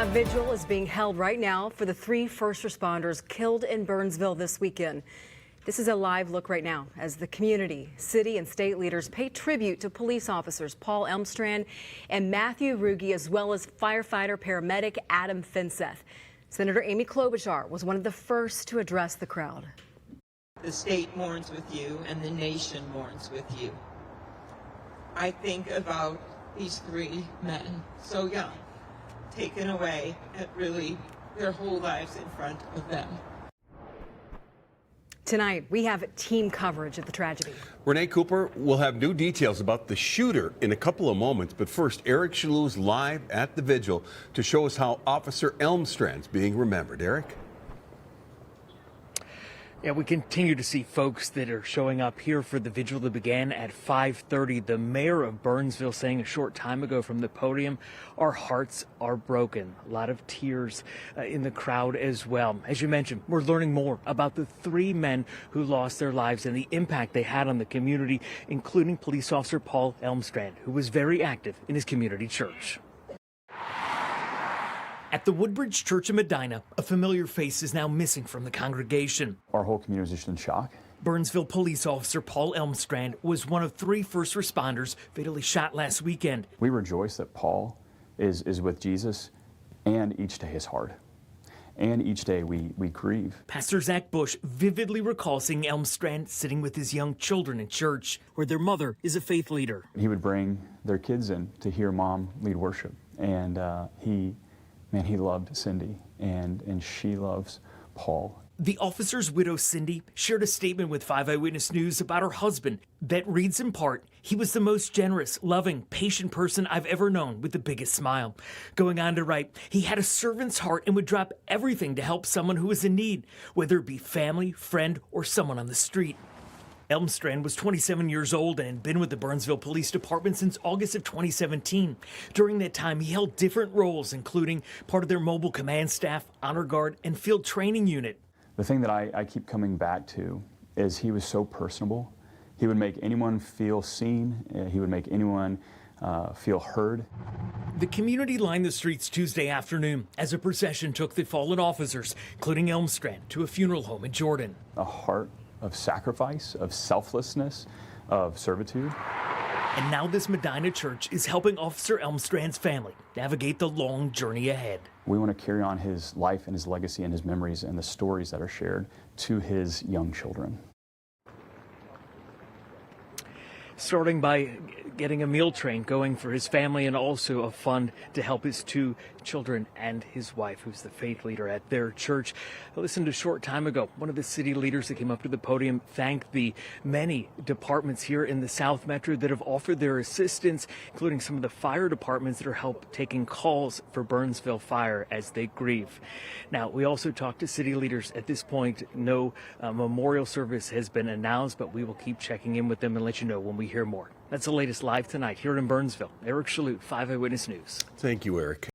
A vigil is being held right now for the 3 first responders killed in Burnsville this weekend. This is a live look right now as the community, city and state leaders pay tribute to police officers Paul Elmstrand and Matthew Ruge, as well as firefighter paramedic Adam Finseth. Senator Amy Klobuchar was one of the first to address the crowd. The state mourns with you and the nation mourns with you. I think about these 3 men, so young, taken away at really their whole lives in front of them. Tonight, we have team coverage of the tragedy. Renee Cooper will have new details about the shooter in a couple of moments. But first, Eric Chaloux is live at the vigil to show us how Officer Elmstrand's being remembered. Eric? Yeah, we continue to see folks that are showing up here for the vigil that began at 5:30. The mayor of Burnsville saying a short time ago from the podium, our hearts are broken. A lot of tears in the crowd as well. As you mentioned, we're learning more about the 3 men who lost their lives and the impact they had on the community, including police officer Paul Elmstrand, who was very active in his community church. At the Woodbridge Church in Medina, a familiar face is now missing from the congregation. Our whole community was just in shock. Burnsville police officer Paul Elmstrand was one of 3 first responders fatally shot last weekend. We rejoice that Paul is with Jesus, and each day is hard. And each day we grieve. Pastor Zach Bush vividly recalls seeing Elmstrand sitting with his young children in church, where their mother is a faith leader. He would bring their kids in to hear mom lead worship. And he loved Cindy, and she loves Paul. The officer's widow, Cindy, shared a statement with 5 Eyewitness News about her husband that reads in part, "He was the most generous, loving, patient person I've ever known with the biggest smile." Going on to write, "He had a servant's heart and would drop everything to help someone who was in need, whether it be family, friend, or someone on the street." Elmstrand was 27 years old and had been with the Burnsville Police Department since August of 2017. During that time, he held different roles, including part of their mobile command staff, honor guard, and field training unit. The thing that I keep coming back to is he was so personable. He would make anyone feel seen. He would make anyone feel heard. The community lined the streets Tuesday afternoon as a procession took the fallen officers, including Elmstrand, to a funeral home in Jordan. A heart of sacrifice, of selflessness, of servitude. And now this Medina church is helping Officer Elmstrand's family navigate the long journey ahead. We want to carry on his life and his legacy and his memories and the stories that are shared to his young children. Starting by getting a meal train going for his family and also a fund to help his 2 children and his wife, who's the faith leader at their church. I listened a short time ago. One of the city leaders that came up to the podium thanked the many departments here in the South Metro that have offered their assistance, including some of the fire departments that are help taking calls for Burnsville Fire as they grieve. Now, we also talked to city leaders. At this point, no memorial service has been announced, but we will keep checking in with them and let you know when we hear more. That's the latest live tonight here in Burnsville. Eric Chaloux, 5 Eyewitness News. Thank you, Eric.